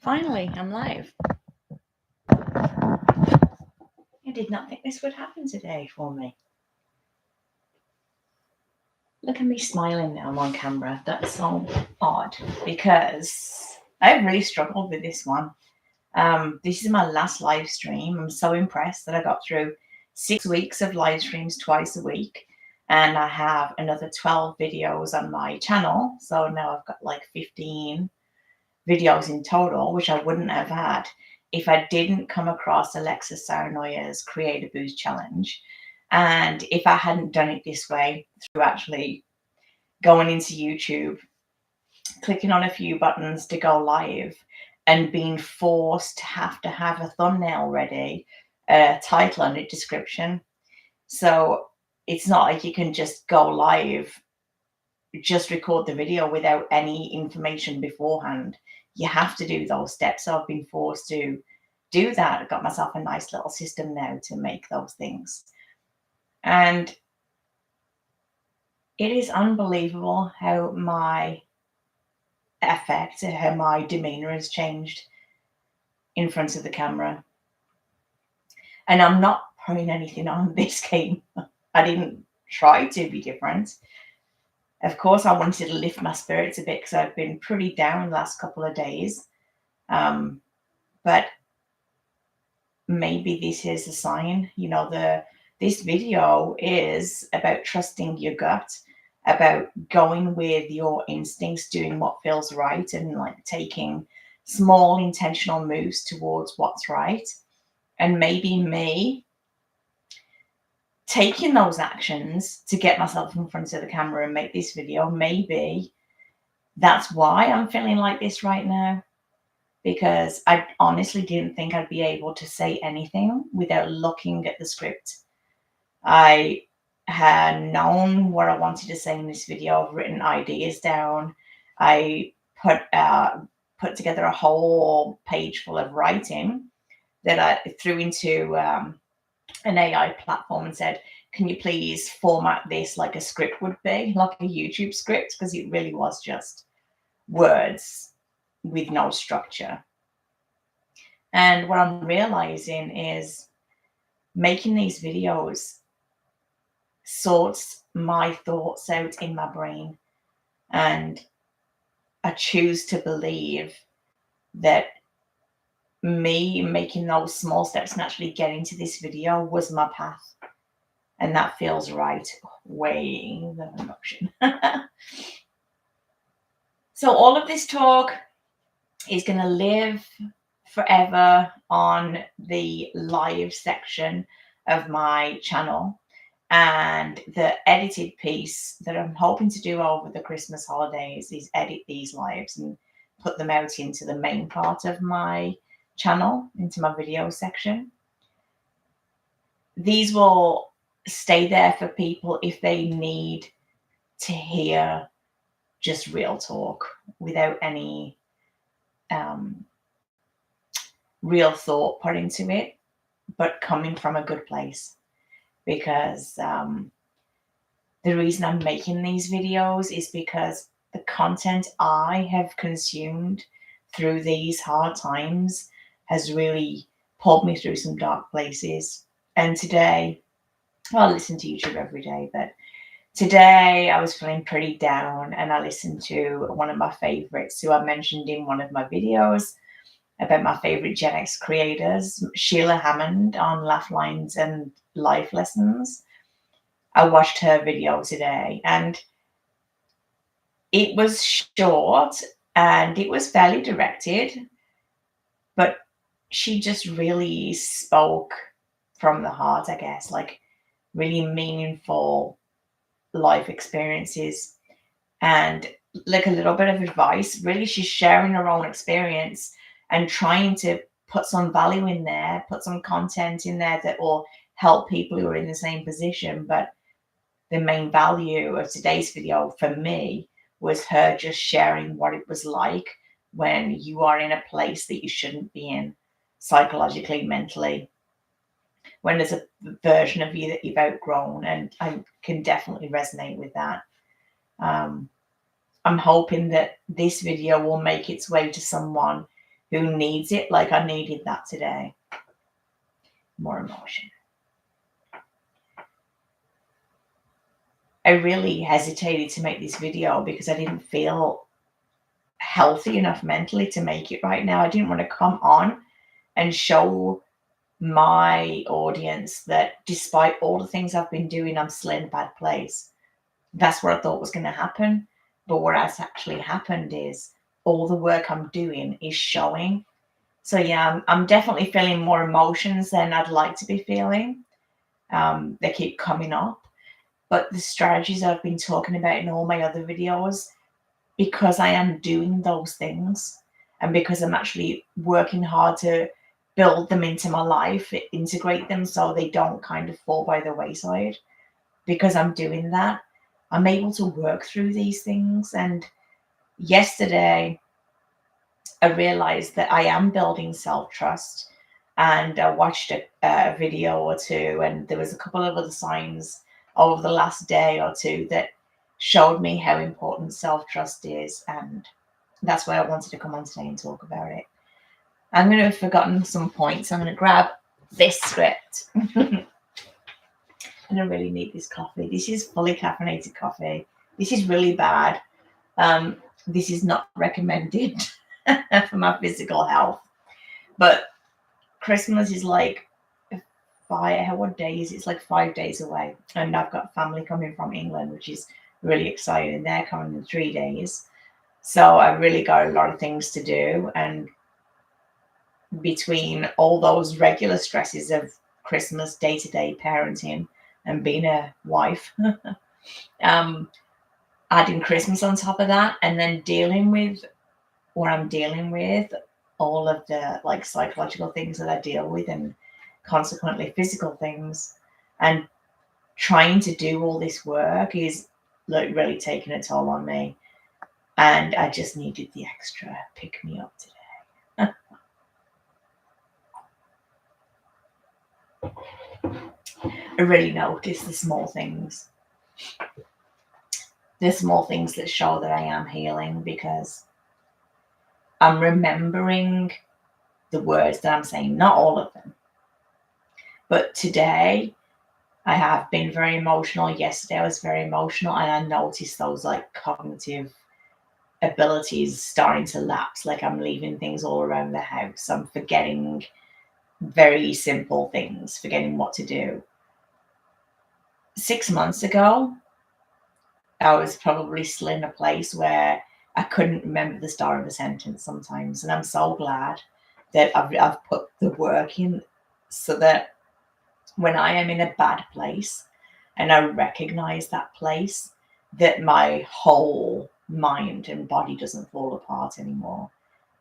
Finally, I'm live. I did not think this would happen today for me. Look at me smiling now on camera. That's so odd because I've really struggled with this one. This is my last live stream. I'm so impressed that I got through 6 weeks of live streams twice a week. And I have another 12 videos on my channel. So now I've got like 15 videos in total, which I wouldn't have had if I didn't come across Alexis Saranoya's Create a Boost Challenge. And if I hadn't done it this way, through actually going into YouTube, clicking on a few buttons to go live, and being forced to have a thumbnail ready, a title and a description. So it's not like you can just go live, just record the video without any information beforehand. You have to do those steps. So I've been forced to do that. I've got myself a nice little system now to make those things. And it is unbelievable how my affect, how my demeanor has changed in front of the camera. And I'm not putting anything on this game. I didn't try to be different. Of course, I wanted to lift my spirits a bit because I've been pretty down the last couple of days. But maybe this is a sign. This video is about trusting your gut, about going with your instincts, doing what feels right, and like taking small intentional moves towards what's right. And maybe me taking those actions to get myself in front of the camera and make this video, maybe that's why I'm feeling like this right now. Because I honestly didn't think I'd be able to say anything without looking at the script. I had known what I wanted to say in this video. I've written ideas down. I put together a whole page full of writing that I threw into an AI platform and said, can you please format this like a script would be, like a YouTube script? Because it really was just words with no structure. And what I'm realizing is making these videos sorts my thoughts out in my brain. And I choose to believe that me making those small steps and actually getting to this video was my path. And that feels right. Weighing the emotion. So all of this talk is going to live forever on the live section of my channel. And the edited piece that I'm hoping to do over the Christmas holidays is edit these lives and put them out into the main part of my channel, into my video section. These will stay there for people if they need to hear just real talk without any real thought put into it, but coming from a good place. Because the reason I'm making these videos is because the content I have consumed through these hard times has really pulled me through some dark places. And today, well, I listen to YouTube every day, but today I was feeling pretty down, and I listened to one of my favorites who I mentioned in one of my videos about my favorite Gen X creators, Sheila Hammond, on Laugh Lines and Life Lessons. I watched her video today, and it was short and it was fairly directed, but she just really spoke from the heart, I guess, like really meaningful life experiences and like a little bit of advice. Really, she's sharing her own experience and trying to put some value in there, put some content in there that will help people who are in the same position. But the main value of today's video for me was her just sharing what it was like when you are in a place that you shouldn't be in, psychologically, mentally, when there's a version of you that you've outgrown. And I can definitely resonate with that. I'm hoping that this video will make its way to someone who needs it like I needed that today. More emotion. I really hesitated to make this video because I didn't feel healthy enough mentally to make it right now. I didn't want to come on and show my audience that despite all the things I've been doing, I'm still in a bad place. That's what I thought was going to happen. But what has actually happened is all the work I'm doing is showing. So yeah, I'm definitely feeling more emotions than I'd like to be feeling. They keep coming up. But the strategies I've been talking about in all my other videos, because I am doing those things and because I'm actually working hard to build them into my life, integrate them so they don't kind of fall by the wayside, because I'm doing that, I'm able to work through these things. And yesterday, I realized that I am building self-trust, and I watched a video or two, and there was a couple of other signs over the last day or two that showed me how important self-trust is, and that's why I wanted to come on today and talk about it. I'm going to have forgotten some points. I'm going to grab this script. And I really need this coffee. This is fully caffeinated coffee. This is really bad. This is not recommended for my physical health. But Christmas is like what day is it? It's like 5 days away. And I've got family coming from England, which is really exciting. They're coming in 3 days. So I've really got a lot of things to do. And between all those regular stresses of Christmas, day-to-day parenting, and being a wife, adding Christmas on top of that, and then dealing with what I'm dealing with, all of the like psychological things that I deal with, and consequently physical things, and trying to do all this work is like really taking a toll on me. And I just needed the extra pick me up today. I really notice the small things. The small things that show that I am healing, because I'm remembering the words that I'm saying, not all of them. But today I have been very emotional. Yesterday I was very emotional, and I noticed those like cognitive abilities starting to lapse. Like I'm leaving things all around the house. I'm forgetting very simple things, forgetting what to do. 6 months ago, I was probably still in a place where I couldn't remember the start of a sentence sometimes. And I'm so glad that I've put the work in, so that when I am in a bad place and I recognize that place, that my whole mind and body doesn't fall apart anymore.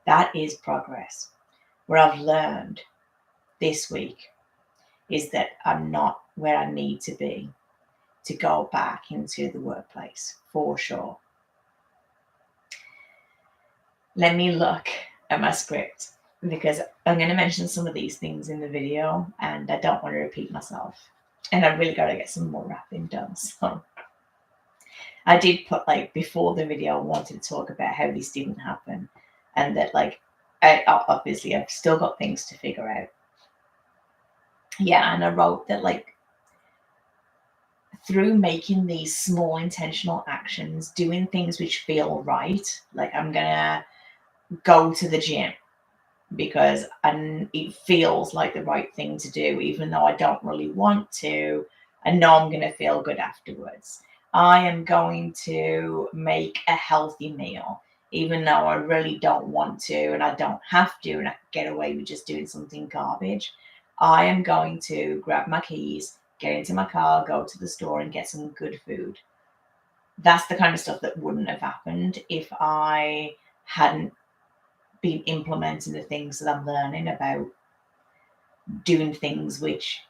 That is progress. What I've learned this week is that I'm not where I need to be to go back into the workplace, for sure. Let me look at my script, because I'm going to mention some of these things in the video and I don't want to repeat myself. And I really got to get some more wrapping done. So I did put, like, before the video, I wanted to talk about how this didn't happen, and that, like, obviously I've still got things to figure out. Yeah, and I wrote that, like, through making these small intentional actions, doing things which feel right, like I'm gonna go to the gym because it feels like the right thing to do, even though I don't really want to. I know I'm gonna feel good afterwards. I am going to make a healthy meal, even though I really don't want to, and I don't have to, and I can get away with just doing something garbage. I am going to grab my keys, get into my car, go to the store and get some good food. That's the kind of stuff that wouldn't have happened if I hadn't been implementing the things that I'm learning about doing things which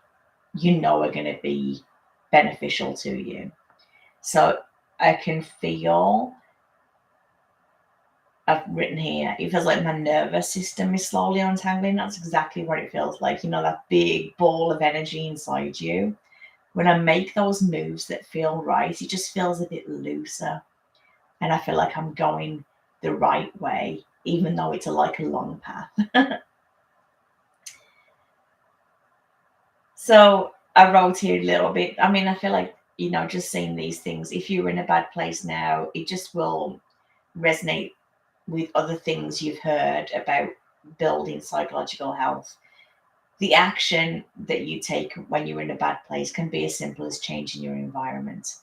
you know are going to be beneficial to you. So I can feel, I've written here, it feels like my nervous system is slowly untangling. That's exactly what it feels like. You know, that big ball of energy inside you. When I make those moves that feel right, it just feels a bit looser. And I feel like I'm going the right way, even though it's like a long path. So I wrote here a little bit. I mean, I feel like, just saying these things, if you're in a bad place now, it just will resonate with other things you've heard about building psychological health. The action that you take when you're in a bad place can be as simple as changing your environment.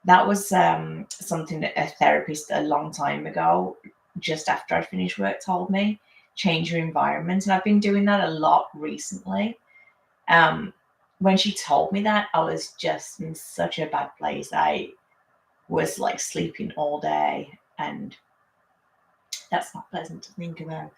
That was something that a therapist a long time ago, just after I finished work, told me: change your environment. And I've been doing that a lot recently. When she told me that, I was just in such a bad place. I was like sleeping all day, and that's not pleasant to think about.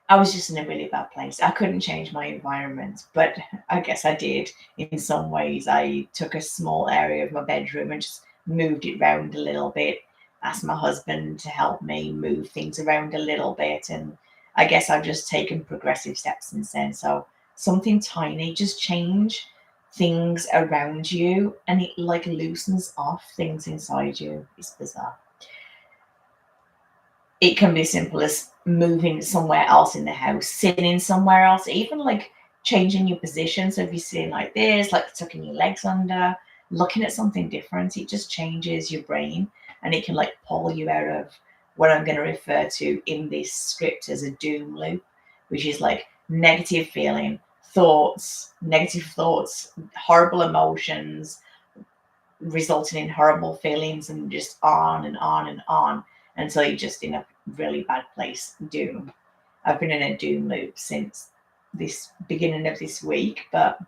I was just in a really bad place. I couldn't change my environment, but I guess I did in some ways. I took a small area of my bedroom and just moved it around a little bit, asked my husband to help me move things around a little bit. And I guess I've just taken progressive steps since then. So something tiny, just change things around you, and it like loosens off things inside you. It's bizarre. It can be simple as moving somewhere else in the house, sitting somewhere else, even like changing your position. So if you're sitting like this, like tucking your legs under, looking at something different, it just changes your brain, and it can like pull you out of what I'm going to refer to in this script as a doom loop, which is like negative thoughts, horrible emotions, resulting in horrible feelings, and just on and on and on until you're just in a really bad place. Doom. I've been in a doom loop since this beginning of this week, but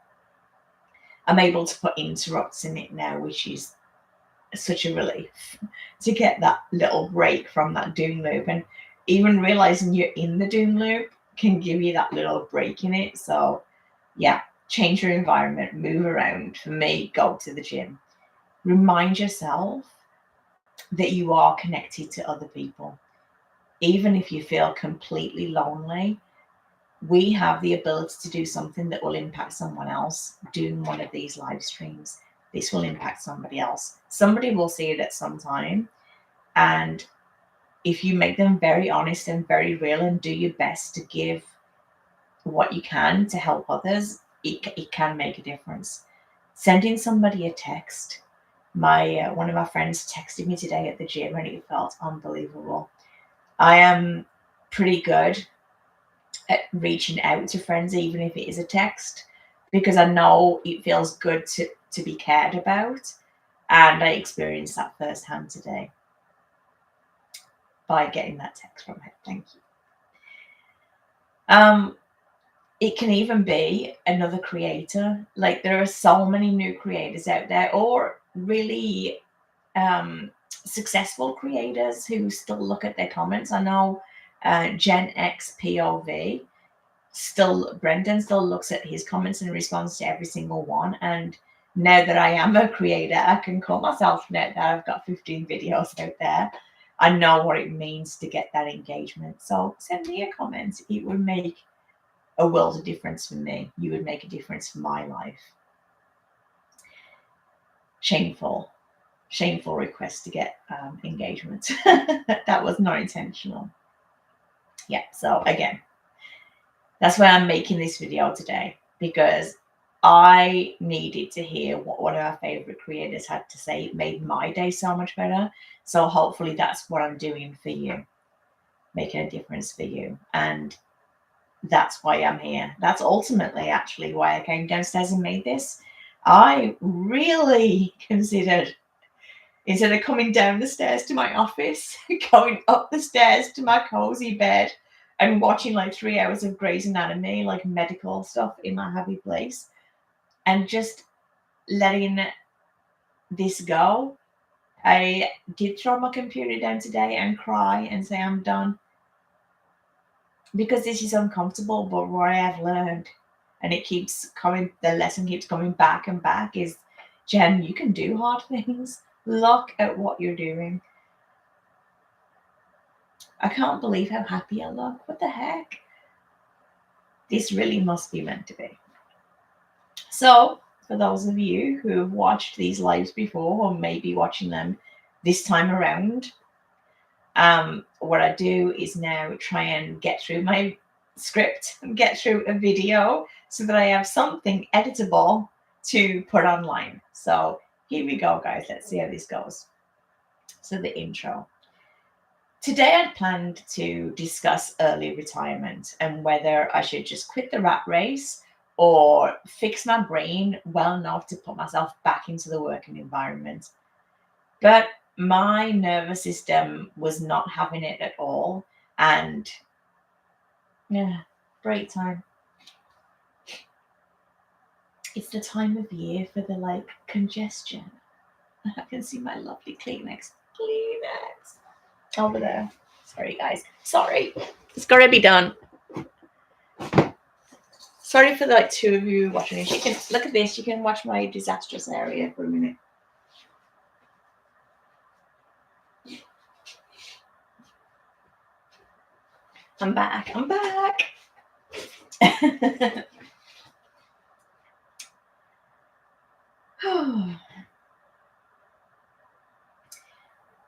I'm able to put interrupts in it now, which is such a relief to get that little break from that doom loop. And even realizing you're in the doom loop can give you that little break in it. So yeah, change your environment, move around. For me, go to the gym. Remind yourself that you are connected to other people. Even if you feel completely lonely, we have the ability to do something that will impact someone else. Doing one of these live streams, this will impact somebody else. Somebody will see it at some time. And if you make them very honest and very real and do your best to give what you can to help others, it can make a difference. Sending somebody a text. One of my friends texted me today at the gym, and it felt unbelievable. I am pretty good at reaching out to friends, even if it is a text, because I know it feels good to be cared about. And I experienced that firsthand today by getting that text from her. Thank you. It can even be another creator. Like, there are so many new creators out there, or really successful creators who still look at their comments. I know Gen X POV, Brendan still looks at his comments and responds to every single one. And now that I am a creator, I can call myself now that I've got 15 videos out there. I know what it means to get that engagement. So send me a comment. It would make a world of difference for me. You would make a difference for my life. Shameful request to get engagement. That was not intentional. Yeah, so again, that's why I'm making this video today, because I needed to hear what one of our favorite creators had to say. It made my day so much better. So hopefully that's what I'm doing for you, making a difference for you. And that's why I'm here. That's ultimately actually why I came downstairs and made this. I really considered, instead of coming down the stairs to my office, going up the stairs to my cozy bed and watching like 3 hours of Grey's Anatomy, like medical stuff in my happy place, and just letting this go. I did throw my computer down today and cry and say I'm done, because this is uncomfortable. But what I have learned, and it keeps coming, the lesson keeps coming back and back, is, Jen, you can do hard things. Look at what you're doing. I can't believe how happy I look. What the heck? This really must be meant to be. So for those of you who have watched these lives before or maybe watching them this time around. What I do is now try and get through my script and get through a video so that I have something editable to put online. So here we go, guys. Let's see how this goes. So the intro. Today I'd planned to discuss early retirement and whether I should just quit the rat race or fix my brain well enough to put myself back into the working environment. But my nervous system was not having it at all. And yeah, break time. It's the time of year for the congestion. I can see my lovely Kleenex over there. Sorry, guys. Sorry. It's got to be done. Sorry for the two of you watching this. You can look at this. You can watch my disastrous area for a minute. I'm back.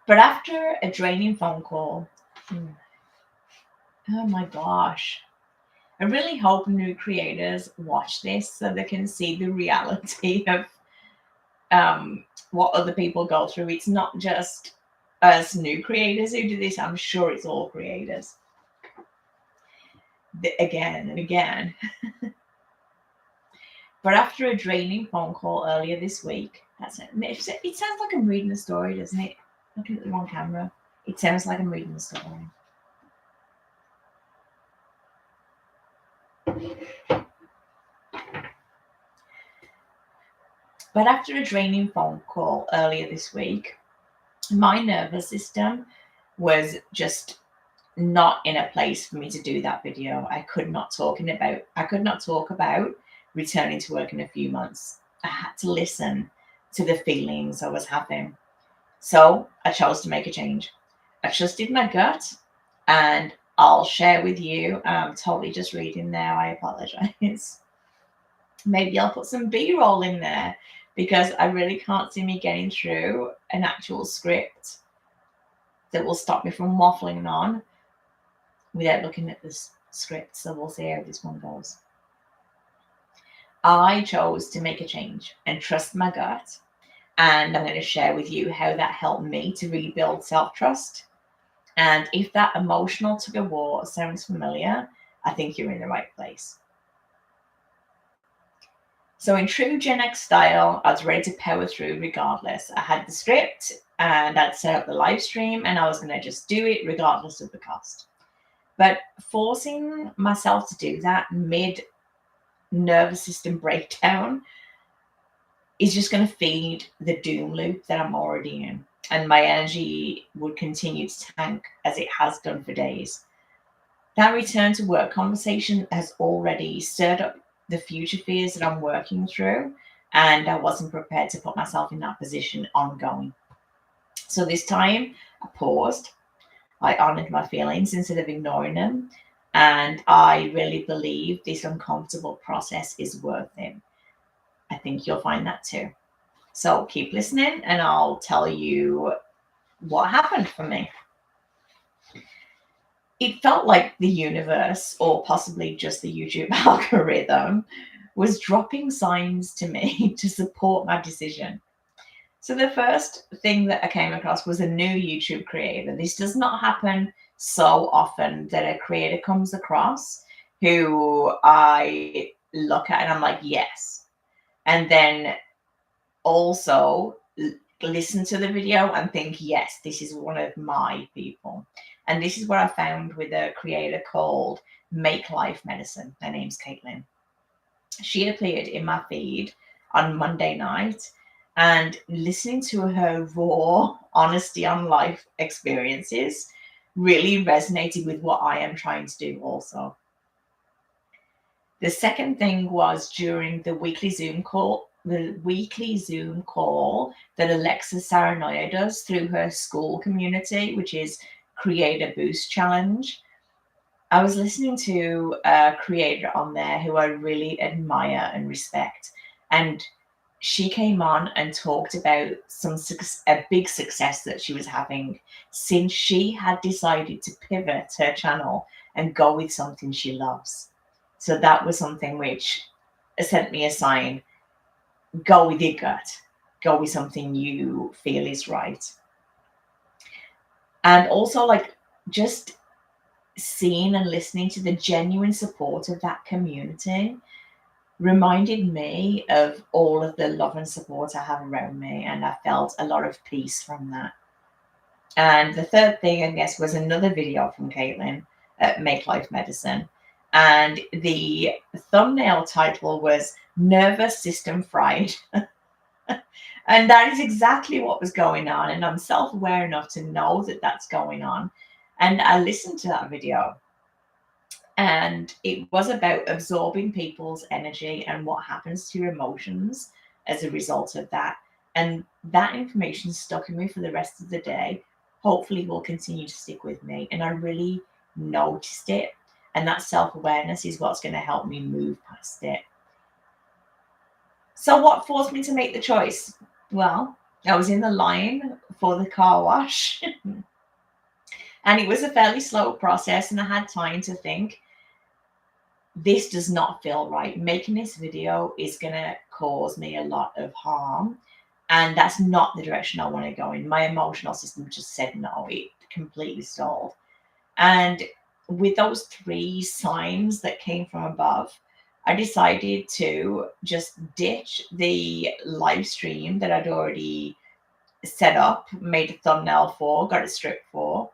But after a draining phone call, oh my gosh, I really hope new creators watch this so they can see the reality of what other people go through. It's not just us new creators who do this. I'm sure it's all creators. Again and again. But after a draining phone call earlier this week, it sounds like I'm reading a story, doesn't it? Looking at the wrong camera. It sounds like I'm reading a story. But after a draining phone call earlier this week, my nervous system was just not in a place for me to do that video. I could not talk about returning to work in a few months. I had to listen to the feelings I was having. So I chose to make a change. I trusted my gut, and I'll share with you. I'm totally just reading now. I apologize. Maybe I'll put some B-roll in there because I really can't see me getting through an actual script that will stop me from waffling on without looking at this script. So we'll see how this one goes. I chose to make a change and trust my gut. And I'm going to share with you how that helped me to rebuild self-trust. And if that emotional tug of war sounds familiar, I think you're in the right place. So in true Gen X style, I was ready to power through regardless. I had the script and I'd set up the live stream and I was going to just do it regardless of the cost. But forcing myself to do that mid nervous system breakdown is just going to feed the doom loop that I'm already in. And my energy would continue to tank as it has done for days. That return to work conversation has already stirred up the future fears that I'm working through. And I wasn't prepared to put myself in that position ongoing. So this time I paused. I honored my feelings instead of ignoring them. And I really believe this uncomfortable process is worth it. I think you'll find that too. So keep listening and I'll tell you what happened for me. It felt like the universe, or possibly just the YouTube algorithm, was dropping signs to me to support my decision. So the first thing that I came across was a new YouTube creator. This does not happen so often that a creator comes across who I look at and I'm like, yes. And then also listen to the video and think, yes, this is one of my people. And this is what I found with a creator called Make Life Medicine. Her name's Caitlin. She appeared in my feed on Monday night, and listening to her raw honesty on life experiences really resonated with what I am trying to do also. The second thing was during the weekly Zoom call that Alexa Saranoia does through her school community, which is Creator Boost Challenge. I was listening to a creator on there who I really admire and respect. And she came on and talked about a big success that she was having since she had decided to pivot her channel and go with something she loves. So that was something which sent me a sign: go with your gut, go with something you feel is right. And also, like, just seeing and listening to the genuine support of that community reminded me of all of the love and support I have around me, and I felt a lot of peace from that. And the third thing, I guess, was another video from Caitlin at Make Life Medicine, and the thumbnail title was Nervous System Fried. And that is exactly what was going on, and I'm self-aware enough to know that that's going on. And I listened to that video, and it was about absorbing people's energy and what happens to your emotions as a result of that. And that information stuck in me for the rest of the day. Hopefully will continue to stick with me, and I really noticed it, and that self-awareness is what's going to help me move past it. So what forced me to make the choice? Well, I was in the line for the car wash and it was a fairly slow process, and I had time to think, this does not feel right. Making this video is going to cause me a lot of harm, and that's not the direction I want to go in. My emotional system just said no. It completely stalled. And with those 3 signs that came from above, I decided to just ditch the live stream that I'd already set up, made a thumbnail for, got it stripped for,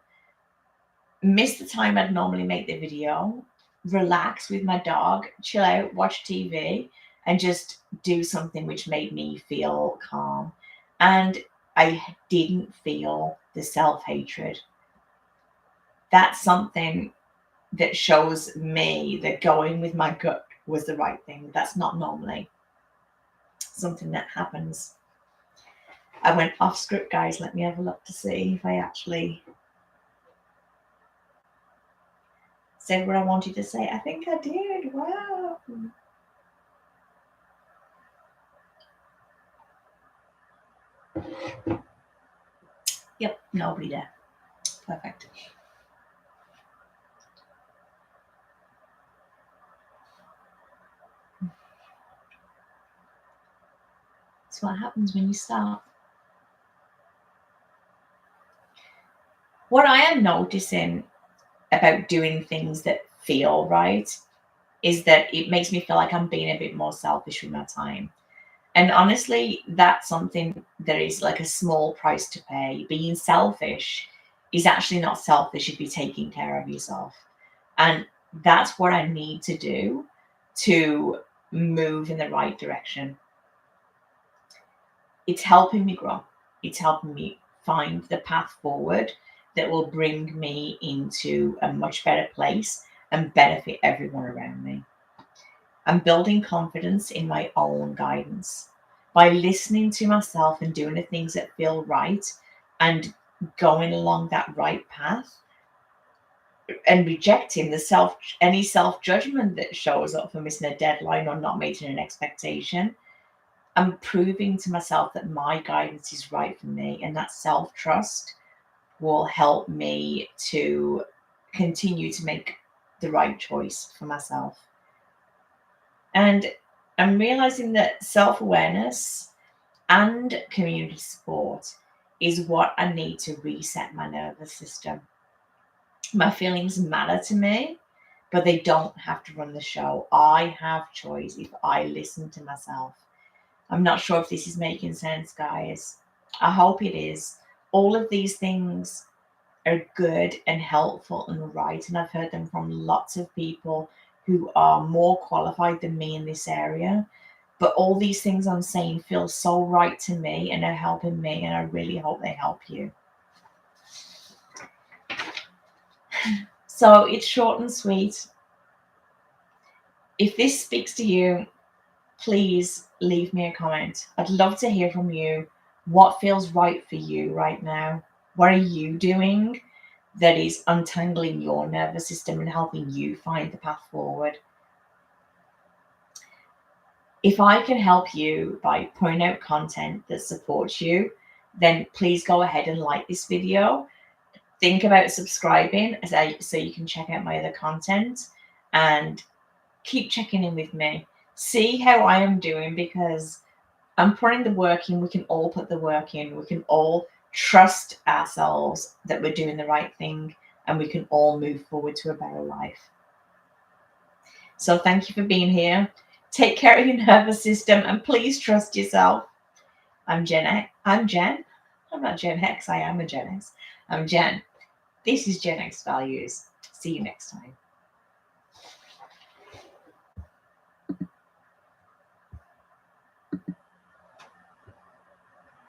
miss the time I'd normally make the video, relax with my dog, chill out, watch TV, and just do something which made me feel calm. And I didn't feel the self-hatred. That's something that shows me that going with my gut was the right thing. That's not normally something that happens. I went off script, guys. Let me have a look to see if I actually said what I wanted to say. I think I did. Wow. Yep, nobody there. Perfect. That's what happens when you start. What I am noticing about doing things that feel right is that it makes me feel like I'm being a bit more selfish with my time. And honestly, that's something that is like a small price to pay. Being selfish is actually not selfish if you're taking care of yourself. And that's what I need to do to move in the right direction. It's helping me grow. It's helping me find the path forward that will bring me into a much better place and benefit everyone around me. I'm building confidence in my own guidance by listening to myself and doing the things that feel right and going along that right path and rejecting any self-judgment that shows up for missing a deadline or not meeting an expectation. I'm proving to myself that my guidance is right for me, and that self-trust will help me to continue to make the right choice for myself. And I'm realizing that self-awareness and community support is what I need to reset my nervous system. My feelings matter to me, but they don't have to run the show. I have choice if I listen to myself. I'm not sure if this is making sense, guys. I hope it is. All of these things are good and helpful and right, and I've heard them from lots of people who are more qualified than me in this area. But all these things I'm saying feel so right to me and are helping me, and I really hope they help you. So it's short and sweet. If this speaks to you, please leave me a comment. I'd love to hear from you. What feels right for you right now? What are you doing that is untangling your nervous system and helping you find the path forward? If I can help you by putting out content that supports you, then please go ahead and like this video. Think about subscribing so you can check out my other content, and keep checking in with me. See how I am doing, because I'm putting the work in. We can all put the work in. We can all trust ourselves that we're doing the right thing, and we can all move forward to a better life. So thank you for being here. Take care of your nervous system, and please trust yourself. I'm Jen. I'm not Gen X. I am a Gen X. I'm Jen. This is Gen X Values. See you next time.